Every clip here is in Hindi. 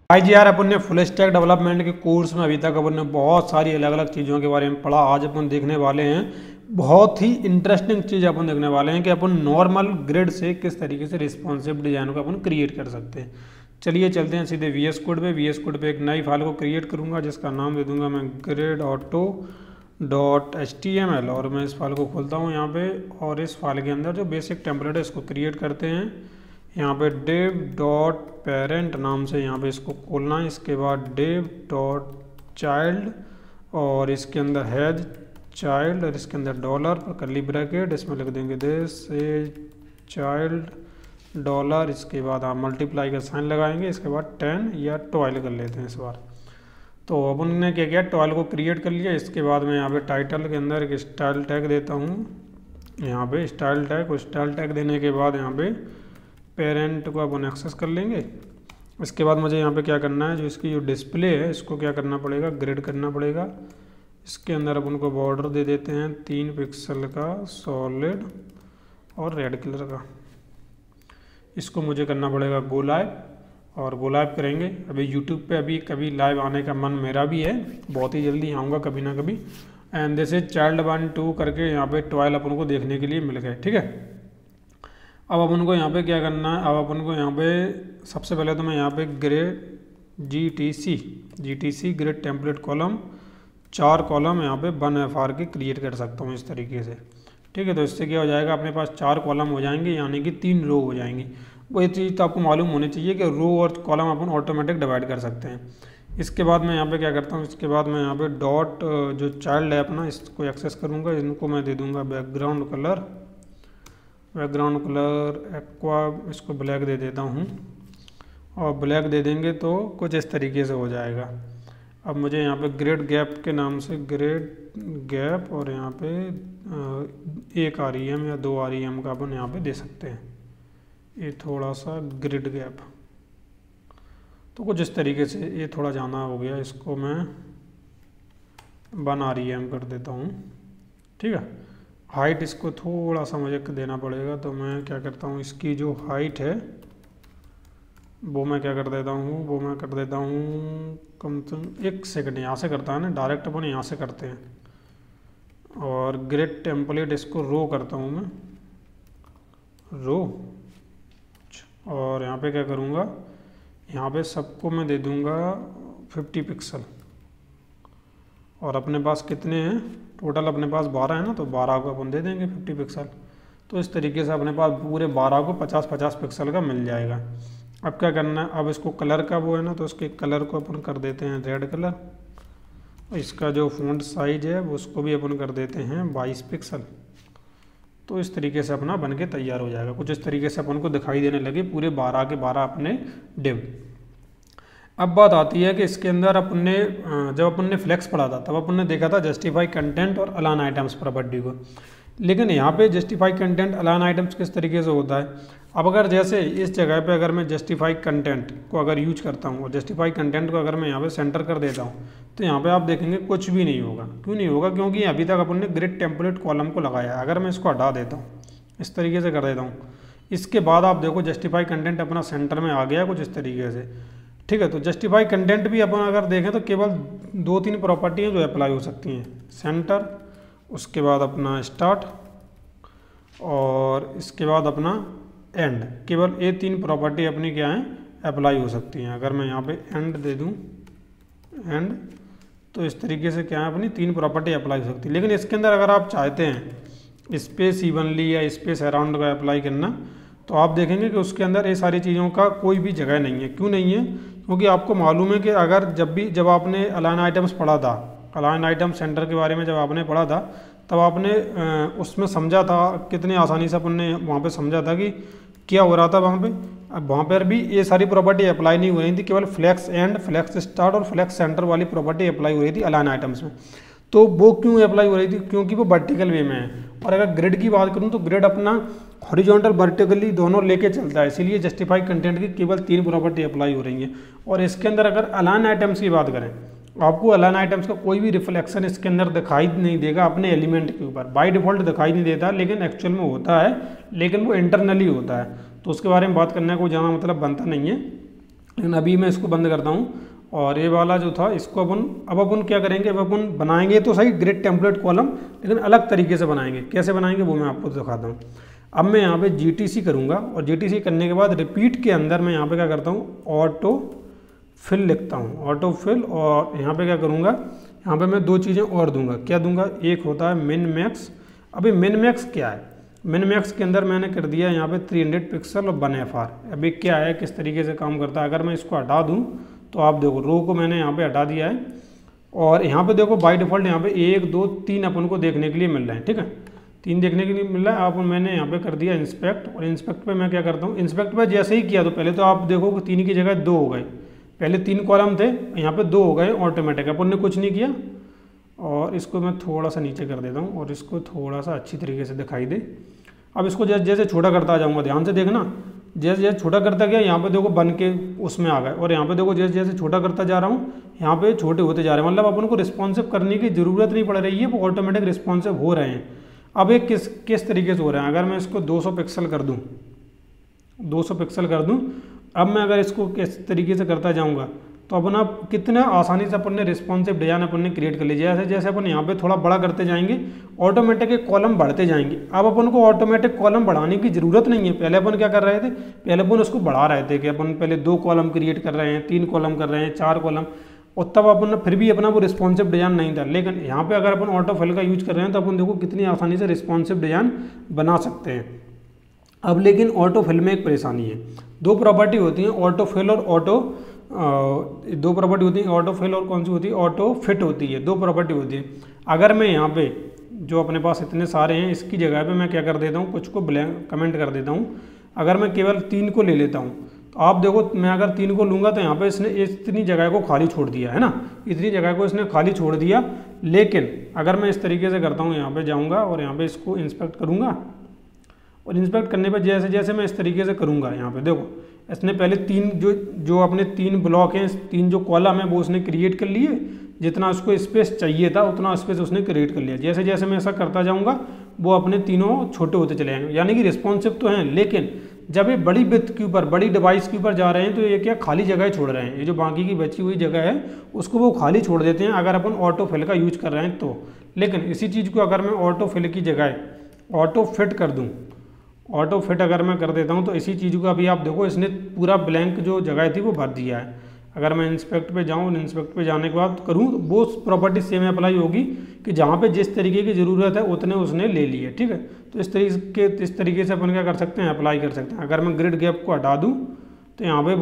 भाई जी यार, अपन ने फुल स्टैक डेवलपमेंट के कोर्स में अभी तक अपन ने बहुत सारी अलग अलग चीज़ों के बारे में पढ़ा। आज अपन देखने वाले हैं बहुत ही इंटरेस्टिंग चीज़ अपन देखने वाले हैं कि अपन नॉर्मल ग्रिड से किस तरीके से रिस्पॉन्सिव डिज़ाइन को अपन क्रिएट कर सकते हैं। चलिए चलते हैं सीधे VS कोड पे एक नई फाइल को क्रिएट करूँगा जिसका नाम दे दूँगा मैं grid auto .html। और मैं इस फाइल को खोलता हूँ यहाँ पे, और इस फाइल के अंदर जो बेसिक टेम्पलेट है इसको क्रिएट करते हैं। यहाँ पे div.parent नाम से यहाँ पे इसको खोलना है। इसके बाद div.child और इसके अंदर हैज चाइल्ड और इसके अंदर डॉलर पर कर्ली ब्रैकेट, इसमें लिख देंगे दिस इज चाइल्ड डॉलर। इसके बाद आप मल्टीप्लाई का साइन लगाएंगे। इसके बाद 10 या 12 कर लेते हैं इस बार। तो अपन ने क्या किया, 12 को क्रिएट कर लिया। इसके बाद मैं यहाँ पे टाइटल के अंदर एक स्टाइल टैग देता हूँ। यहाँ पे स्टाइल टैग देने के बाद यहाँ पे पेरेंट को अपन एक्सेस कर लेंगे। इसके बाद मुझे यहाँ पे क्या करना है, जो इसकी जो डिस्प्ले है इसको क्या करना पड़ेगा, ग्रिड करना पड़ेगा। इसके अंदर अपन को बॉर्डर दे देते हैं 3 पिक्सल का सॉलिड और रेड कलर का। इसको मुझे करना पड़ेगा गो लाइव, और गो लाइव करेंगे। अभी यूट्यूब पे अभी कभी लाइव आने का मन मेरा भी है, बहुत ही जल्दी आऊँगा कभी ना कभी। एंड जैसे चाइल्ड 1 2 करके यहाँ पे 12 अपन को देखने के लिए मिल गए। ठीक है, अब अपन को यहाँ पे क्या करना है, अब अपन को यहाँ पे सबसे पहले तो मैं यहाँ पे grid GTC grid template column 4 column यहाँ पे 1FR के क्रिएट कर सकता हूँ इस तरीके से। ठीक है, तो इससे क्या हो जाएगा, अपने पास 4 कॉलम हो जाएंगे, यानी कि 3 रो हो जाएंगी। वो ये चीज़ तो आपको मालूम होनी चाहिए कि रो और कॉलम अपन ऑटोमेटिक डिवाइड कर सकते हैं। इसके बाद मैं यहाँ पे क्या करता हूँ, इसके बाद मैं यहाँ पे डॉट जो चाइल्ड है अपना, इसको एक्सेस करूँगा। इनको मैं दे दूँगा बैकग्राउंड कलर एक्वा, इसको ब्लैक दे देता हूँ। और ब्लैक दे देंगे तो कुछ इस तरीके से हो जाएगा। अब मुझे यहाँ पे ग्रिड गैप के नाम से ग्रिड गैप, और यहाँ पे 1 REM या 2 REM का अपन यहाँ पे दे सकते हैं। ये थोड़ा सा ग्रिड गैप, तो कुछ इस तरीके से ये थोड़ा ज़्यादा हो गया, इसको मैं 1 REM कर देता हूँ। ठीक है, हाइट इसको थोड़ा सा मुझे देना पड़ेगा, तो मैं क्या करता हूँ, इसकी जो हाइट है वो मैं क्या कर देता हूँ, कम से कम 1 सेकंड यहाँ से करता है ना, डायरेक्ट अपन यहाँ से करते हैं। और ग्रिड टेम्पलेट इसको रो करता हूँ मैं, रो। और यहाँ पे क्या करूँगा, यहाँ पे सबको मैं दे दूँगा 50 पिक्सल। और अपने पास कितने हैं टोटल, अपने पास 12 है ना, तो 12 को अपन दे देंगे 50 पिक्सल। तो इस तरीके से अपने पास पूरे 12 को 50-50 पिक्सल का मिल जाएगा। अब क्या करना है, अब इसको कलर का वो है ना, तो इसके कलर को अपन कर देते हैं रेड कलर। इसका जो फ़ॉन्ट साइज है वो उसको भी अपन कर देते हैं 22 पिक्सल। तो इस तरीके से अपना बन के तैयार हो जाएगा। कुछ इस तरीके से अपन को दिखाई देने लगे पूरे 12 के 12 अपने डिव। अब बात आती है कि इसके अंदर जब अपन ने फ्लेक्स पढ़ा था तब अपन ने देखा था जस्टिफाई कंटेंट और अलाइन आइटम्स प्रॉपर्टी को। लेकिन यहाँ पे जस्टिफाई कंटेंट अलाइन आइटम्स किस तरीके से होता है। अब अगर जैसे इस जगह पे अगर मैं जस्टिफाई कंटेंट को अगर यूज करता हूँ और जस्टिफाई कंटेंट को अगर मैं यहाँ पे सेंटर कर देता हूँ, तो यहाँ पे आप देखेंगे कुछ भी नहीं होगा। क्यों नहीं होगा, क्योंकि अभी तक अपन ने ग्रिड टेम्पलेट कॉलम को लगाया है। अगर मैं इसको हटा देता हूँ, इस तरीके से कर देता हूँ, इसके बाद आप देखो जस्टिफाई कंटेंट अपना सेंटर में आ गया कुछ इस तरीके से। ठीक है, तो जस्टिफाई कंटेंट भी अपन अगर देखें तो केवल 2-3 प्रॉपर्टियाँ जो अप्लाई हो सकती हैं, सेंटर, उसके बाद अपना स्टार्ट, और इसके बाद अपना एंड। केवल ये 3 प्रॉपर्टी अपनी क्या हैं, अप्लाई हो सकती हैं। अगर मैं यहाँ पे एंड दे दूँ, एंड, तो इस तरीके से क्या है, अपनी 3 प्रॉपर्टी अप्लाई हो सकती है। लेकिन इसके अंदर अगर आप चाहते हैं स्पेस इवनली या स्पेस अराउंड का अप्लाई करना, तो आप देखेंगे कि उसके अंदर ये सारी चीज़ों का कोई भी जगह नहीं है। क्यों नहीं है, क्योंकि आपको मालूम है कि अगर जब आपने अलाइन आइटम्स पढ़ा था, अलाइन आइटम सेंटर के बारे में जब आपने पढ़ा था, तब आपने उसमें समझा था, कितने आसानी से अपन ने वहाँ पे समझा था कि क्या हो रहा था वहाँ पे। अब वहाँ पर भी ये सारी प्रॉपर्टी अप्लाई नहीं हो रही थी, केवल फ्लेक्स एंड, फ्लेक्स स्टार्ट और फ्लेक्स सेंटर वाली प्रॉपर्टी अप्लाई हो रही थी अलाइन आइटम्स में। तो वो क्यों अप्लाई हो रही थी, क्योंकि वो वर्टिकल वे में है। और अगर ग्रिड की बात करूँ तो ग्रिड अपना हॉरिजॉन्टल वर्टिकली दोनों लेके चलता है, इसीलिए जस्टिफाई कंटेंट की केवल 3 प्रॉपर्टी अप्लाई हो रही हैं। और इसके अंदर अगर अलाइन आइटम्स की बात करें, आपको अलाइन आइटम्स का कोई भी रिफ्लेक्शन इसके अंदर दिखाई नहीं देगा अपने एलिमेंट के ऊपर। बाय डिफ़ॉल्ट दिखाई नहीं देता, लेकिन एक्चुअल में होता है, लेकिन वो इंटरनली होता है। तो उसके बारे में बात करने का कोई ज़्यादा मतलब बनता नहीं है। लेकिन अभी मैं इसको बंद करता हूँ। और ये वाला जो था इसको अपन क्या करेंगे, अब अपन बनाएंगे तो सही ग्रिड टेम्पलेट कॉलम, लेकिन अलग तरीके से बनाएंगे। कैसे बनाएंगे वो मैं आपको दिखाता हूँ। अब मैं यहाँ पे GTC करूँगा और GTC करने के बाद रिपीट के अंदर मैं यहाँ पे क्या करता हूँ, ऑटो फिल लिखता हूँ, ऑटो फिल। और यहाँ पे क्या करूँगा, यहाँ पे मैं 2 चीज़ें और दूंगा। क्या दूंगा, एक होता है मिन मैक्स। अभी मिन मैक्स क्या है, मिन मैक्स के अंदर मैंने कर दिया यहाँ पे 300 पिक्सल और 1 FR। अभी क्या है, किस तरीके से काम करता है, अगर मैं इसको हटा दूँ तो आप देखो रो को मैंने यहाँ पे हटा दिया है। और यहाँ पे देखो बाय डिफ़ॉल्ट यहाँ पे 1 2 3 अपन को देखने के लिए मिल रहा है, ठीक है, 3 देखने के लिए मिल रहा है। आप मैंने यहाँ पे कर दिया इंस्पेक्ट, और इंस्पेक्ट पे मैं क्या करता हूँ, इंस्पेक्ट पे जैसे ही किया तो पहले तो आप देखो कि 3 की जगह 2 हो गए, पहले 3 कॉलम थे यहाँ पे 2 हो गए ऑटोमेटिक, अपन ने कुछ नहीं किया। और इसको मैं थोड़ा सा नीचे कर देता हूँ और इसको थोड़ा सा अच्छी तरीके से दिखाई दे। अब इसको जैसे जैसे छोटा करता जाऊँगा, ध्यान से देखना, जैसे जैसे छोटा करता गया यहाँ पे देखो बन के उसमें आ गए, और यहाँ पे देखो जैसे जैसे छोटा करता जा रहा हूँ यहाँ पे छोटे होते जा रहे हैं। मतलब अपन को रिस्पॉन्सिव करने की ज़रूरत नहीं पड़ रही है, वो ऑटोमेटिक रिस्पॉन्सिव हो रहे हैं। अब ये किस तरीके से हो रहे हैं, अगर मैं इसको 200 पिक्सल कर दूँ, 200 पिक्सल कर दूँ, अब मैं अगर इसको किस तरीके से करता जाऊँगा तो अपना कितना आसानी से अपन ने रिस्पॉन्सिव डिजाइन अपन ने क्रिएट कर लिया। जैसे जैसे अपन यहाँ पे थोड़ा बड़ा करते जाएंगे ऑटोमेटिक कॉलम बढ़ते जाएंगे। अब अपन को ऑटोमेटिक कॉलम बढ़ाने की ज़रूरत नहीं है। पहले अपन क्या कर रहे थे, पहले अपन उसको बढ़ा रहे थे कि अपन पहले 2 कॉलम क्रिएट कर रहे हैं, 3 कॉलम कर रहे हैं, 4 कॉलम, और तब अपन फिर भी अपना वो रिस्पॉन्सिव डिजाइन नहीं था। लेकिन यहाँ पर अगर अपन ऑटो फिल का यूज कर रहे हैं तो अपन देखो कितनी आसानी से रिस्पॉन्सिव डिजाइन बना सकते हैं। अब लेकिन ऑटो फिल में एक परेशानी है, 2 प्रॉपर्टी होती हैं, ऑटो फिल और ऑटो 2 प्रॉपर्टी होती है, ऑटो फिल और कौन सी होती है, ऑटो फिट होती है, 2 प्रॉपर्टी होती है। अगर मैं यहाँ पे जो अपने पास इतने सारे हैं इसकी जगह पे मैं क्या कर देता हूँ, कुछ को ब्लैंक कमेंट कर देता हूँ। अगर मैं केवल 3 को ले लेता हूँ तो आप देखो मैं अगर 3 को लूँगा तो यहाँ पे इसने इतनी जगह को खाली छोड़ दिया है ना, इतनी जगह को इसने खाली छोड़ दिया। लेकिन अगर मैं इस तरीके से करता हूँ, यहाँ पर जाऊँगा और यहाँ पर इसको इंस्पेक्ट करूँगा, और इंस्पेक्ट करने पर जैसे जैसे मैं इस तरीके से करूँगा, यहाँ पे देखो इसने पहले 3 जो अपने 3 ब्लॉक हैं, 3 जो कॉलम है वो उसने क्रिएट कर लिए, जितना उसको स्पेस चाहिए था उतना स्पेस उसने क्रिएट कर लिया। जैसे जैसे मैं ऐसा करता जाऊँगा वो अपने तीनों छोटे होते चले जाएंगे, यानी कि रिस्पॉन्सिव तो हैं। लेकिन जब ये बड़ी विड्थ के ऊपर, बड़ी डिवाइस के ऊपर जा रहे हैं तो ये क्या खाली जगह छोड़ रहे हैं, ये जो बाकी की बची हुई जगह है उसको वो खाली छोड़ देते हैं अगर अपन ऑटो फिल का यूज कर रहे हैं तो। लेकिन इसी चीज़ को अगर मैं ऑटो फिल की जगह ऑटो फिट कर दूँ, ऑटो फिट अगर मैं कर देता हूं तो इसी चीज़ को अभी आप देखो इसने पूरा ब्लैंक जो जगह थी वो भर दिया है। अगर मैं इंस्पेक्ट पे जाऊं, इंस्पेक्ट पे जाने के बाद करूं तो वो प्रॉपर्टी सेम अप्लाई होगी कि जहां पे जिस तरीके की ज़रूरत है उतने उसने ले लिए, ठीक है। तो इस तरीके से अपन क्या कर सकते हैं, अप्लाई कर सकते हैं। अगर मैं ग्रिड गैप को हटा दूँ तो यहाँ पर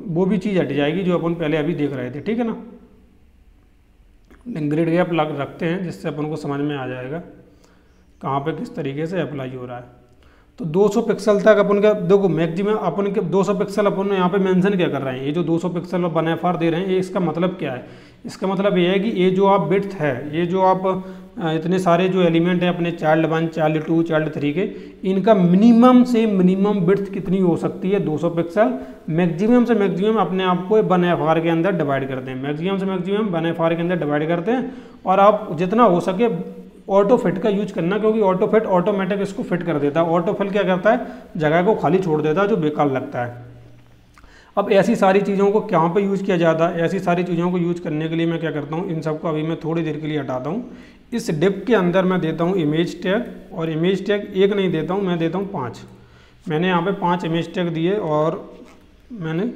वो भी चीज़ हट जाएगी जो अपन पहले अभी देख रहे थे, ठीक है ना। ग्रिड गैप रखते हैं जिससे अपन को समझ में आ जाएगा कहाँ पर किस तरीके से अप्लाई हो रहा है। तो 200 पिक्सल तक अपन का देखो मैक्सिमम अपन के 200 पिक्सल अपन यहाँ पे मेंशन क्या कर रहे हैं, ये जो 200 पिक्सल और 1 FR दे रहे हैं, ये इसका मतलब क्या है, इसका मतलब ये है कि ये जो आप विड्थ है, ये जो आप इतने सारे जो एलिमेंट हैं अपने चाइल्ड 1 चाइल्ड 2 चाइल्ड 3 के, इनका मिनिमम से मिनिमम विड्थ कितनी हो सकती है 200 पिक्सल। मैक्सिमम से मैक्सिमम अपने आप को 1 FR के अंदर डिवाइड करते हैं, मैक्सिमम से मैक्सिमम 1 FR के अंदर डिवाइड करते हैं। और आप जितना हो सके ऑटो फिट का यूज करना, क्योंकि ऑटो फिट ऑटोमेटिक इसको फिट कर देता है। ऑटो फिल क्या करता है, जगह को खाली छोड़ देता है जो बेकार लगता है। अब ऐसी सारी चीज़ों को कहाँ पे यूज़ किया जाता है, ऐसी सारी चीज़ों को यूज करने के लिए मैं क्या करता हूँ, इन सबको अभी मैं थोड़ी देर के लिए हटाता हूँ। इस डिप के अंदर मैं देता हूँ इमेज टैग, और इमेज टैग 1 नहीं देता हूँ, मैं देता हूँ 5। मैंने यहाँ पे 5 इमेज टैग दिए और मैंने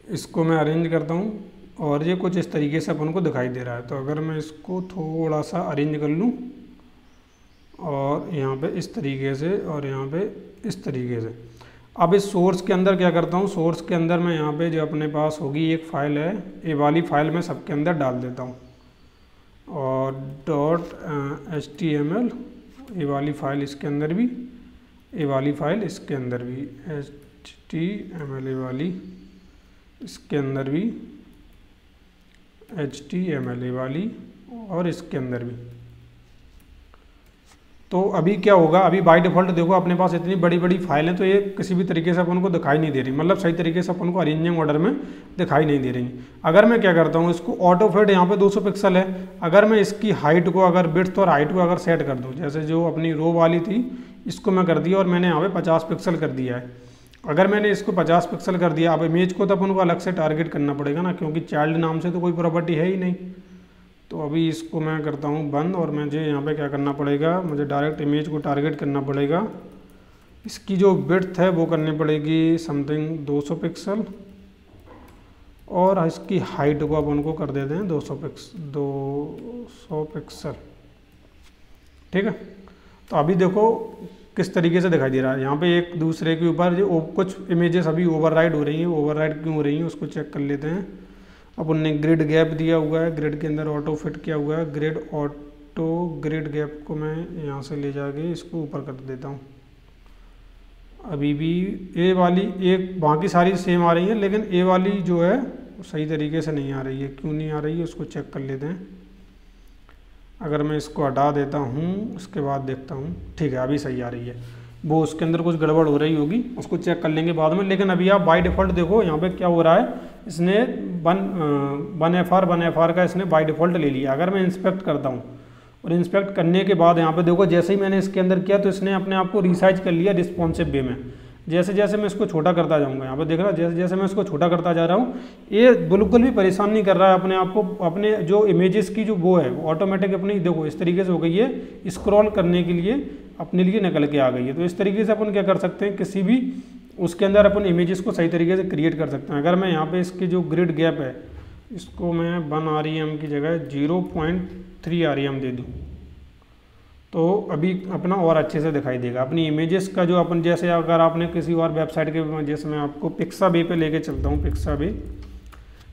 इसको मैं अरेंज करता हूँ और ये कुछ इस तरीके से अपन को दिखाई दे रहा है। तो अगर मैं इसको थोड़ा सा अरेंज कर लूँ और यहाँ पे इस तरीके से और यहाँ पे इस तरीके से, अब इस सोर्स के अंदर क्या करता हूँ, सोर्स के अंदर मैं यहाँ पे जो अपने पास होगी एक फ़ाइल है, ये वाली फ़ाइल मैं सबके अंदर डाल देता हूँ और .html, ये वाली फ़ाइल इसके अंदर भी, ये वाली फ़ाइल इसके अंदर भी, html ये वाली इसके अंदर भी, html वाली और इसके अंदर भी। तो अभी क्या होगा, अभी बाय डिफ़ॉल्ट देखो अपने पास इतनी बड़ी बड़ी फाइल हैं तो ये किसी भी तरीके से अपन को दिखाई नहीं दे रही, मतलब सही तरीके से अपन को अरेंजिंग ऑर्डर में दिखाई नहीं दे रही। अगर मैं क्या करता हूँ, इसको ऑटो फिट यहाँ पे 200 पिक्सल है, अगर मैं इसकी हाइट को अगर विड्थ और हाइट को अगर सेट कर दूँ, जैसे जो अपनी रो वाली थी इसको मैं कर दिया और मैंने यहाँ पे 50 पिक्सल कर दिया है। अगर मैंने इसको 50 पिक्सल कर दिया, अब इमेज को तो अपन को अलग से टारगेट करना पड़ेगा ना, क्योंकि चाइल्ड नाम से तो कोई प्रॉपर्टी है ही नहीं। तो अभी इसको मैं करता हूँ बंद, और मुझे यहाँ पे क्या करना पड़ेगा, मुझे डायरेक्ट इमेज को टारगेट करना पड़ेगा। इसकी जो विड्थ है वो करनी पड़ेगी समथिंग 200 पिक्सल, और इसकी हाइट को अपन को कर देते हैं 200 पिक्सल। ठीक है, तो अभी देखो किस तरीके से दिखाई दे रहा है। यहाँ पे एक दूसरे के ऊपर जो कुछ इमेजेस अभी ओवरराइड हो रही हैं, ओवरराइड क्यों हो रही हैं उसको चेक कर लेते हैं। अपन ने ग्रिड गैप दिया हुआ है, ग्रिड के अंदर ऑटो फिट किया हुआ है, ग्रिड गैप को मैं यहाँ से ले जाके इसको ऊपर कर देता हूँ। अभी भी ए वाली एक, बाकी सारी सेम आ रही है, लेकिन ए वाली जो है सही तरीके से नहीं आ रही है। क्यों नहीं आ रही है उसको चेक कर लेते हैं। अगर मैं इसको हटा देता हूँ उसके बाद देखता हूँ, ठीक है अभी सही आ रही है। वो उसके अंदर कुछ गड़बड़ हो रही होगी, उसको चेक कर लेंगे बाद में। लेकिन अभी आप बाय डिफ़ॉल्ट देखो यहाँ पे क्या हो रहा है, इसने वन एफ आर का इसने बाय डिफ़ॉल्ट ले लिया। अगर मैं इंस्पेक्ट करता हूँ, और इंस्पेक्ट करने के बाद यहाँ पे देखो जैसे ही मैंने इसके अंदर किया तो इसने अपने आप को रिसाइज कर लिया रिस्पॉन्सिव वे में। जैसे जैसे मैं इसको छोटा करता जाऊँगा, यहाँ पे देख रहा, जैसे जैसे मैं इसको छोटा करता जा रहा हूँ, ये बिल्कुल भी परेशान नहीं कर रहा है अपने आप को। अपने जो इमेजेस की जो वो है ऑटोमेटिक अपनी देखो इस तरीके से हो गई है, स्क्रॉल करने के लिए अपने लिए निकल के आ गई है। तो इस तरीके से अपन क्या कर सकते हैं, किसी भी उसके अंदर अपन इमेजेस को सही तरीके से क्रिएट कर सकते हैं। अगर मैं यहाँ पे इसकी जो ग्रिड गैप है इसको मैं 1 REM की जगह 0.3 REM दे दूँ, तो अभी अपना और अच्छे से दिखाई देगा। अपनी इमेजेस का जो अपन, जैसे अगर आपने किसी और वेबसाइट के, जैसे मैं आपको पिक्साबे पे लेके चलता हूँ,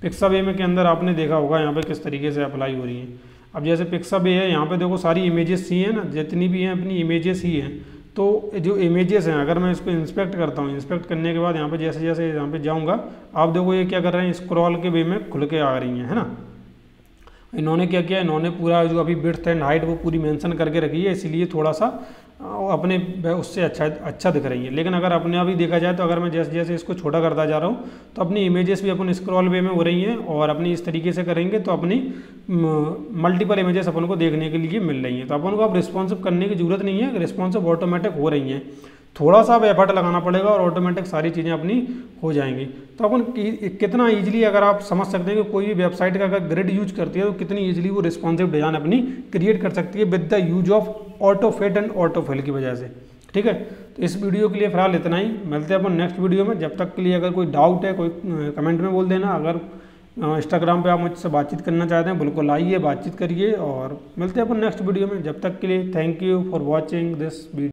पिक्साबे में के अंदर आपने देखा होगा यहाँ पे किस तरीके से अप्लाई हो रही है। अब जैसे पिक्साबे है, यहाँ पे देखो सारी इमेजेस ही हैं ना, जितनी भी हैं अपनी इमेजेस ही हैं। तो जो इमेजेस हैं अगर मैं इसको इंस्पेक्ट करता हूँ, इंस्पेक्ट करने के बाद यहाँ पे जैसे जैसे यहाँ पे जाऊँगा, आप देखो ये क्या कर रहे हैं, स्क्रॉल के वे में खुल के आ रही हैं, है ना। इन्होंने क्या किया, इन्होंने पूरा जो अभी विड्थ एंड हाइट वो पूरी मेंशन करके रखी है, इसीलिए थोड़ा सा अपने उससे अच्छा दिख रही है। लेकिन अगर अपने अभी देखा जाए तो अगर मैं जैसे जैसे इसको छोटा करता जा रहा हूँ तो अपनी इमेजेस भी अपन स्क्रॉल वे में हो रही हैं, और अपनी इस तरीके से करेंगे तो अपनी मल्टीपल इमेजेस अपन को देखने के लिए मिल रही हैं। तो अपन को अब रिस्पॉन्सिव करने की जरूरत नहीं है, रिस्पॉन्सिव ऑटोमेटिक हो रही हैं। थोड़ा सा अब एफर्ट लगाना पड़ेगा और ऑटोमेटिक सारी चीज़ें अपनी हो जाएंगी। तो अपन कितना इजीली, अगर आप समझ सकते हैं कि कोई भी वेबसाइट का अगर ग्रिड यूज करती है तो कितनी इजीली वो रिस्पॉन्सिव डिज़ाइन अपनी क्रिएट कर सकती है with the use of auto fit and auto fill की वजह से। ठीक है, तो इस वीडियो के लिए फिलहाल इतना ही, मिलते हैं अपन नेक्स्ट वीडियो में। जब तक के लिए अगर कोई डाउट है, कोई कमेंट में बोल देना। अगर इंस्टाग्राम पे आप मुझसे बातचीत करना चाहते हैं बिल्कुल आइए, बातचीत करिए, और मिलते हैं अपन नेक्स्ट वीडियो में। जब तक के लिए thank you for watching this video.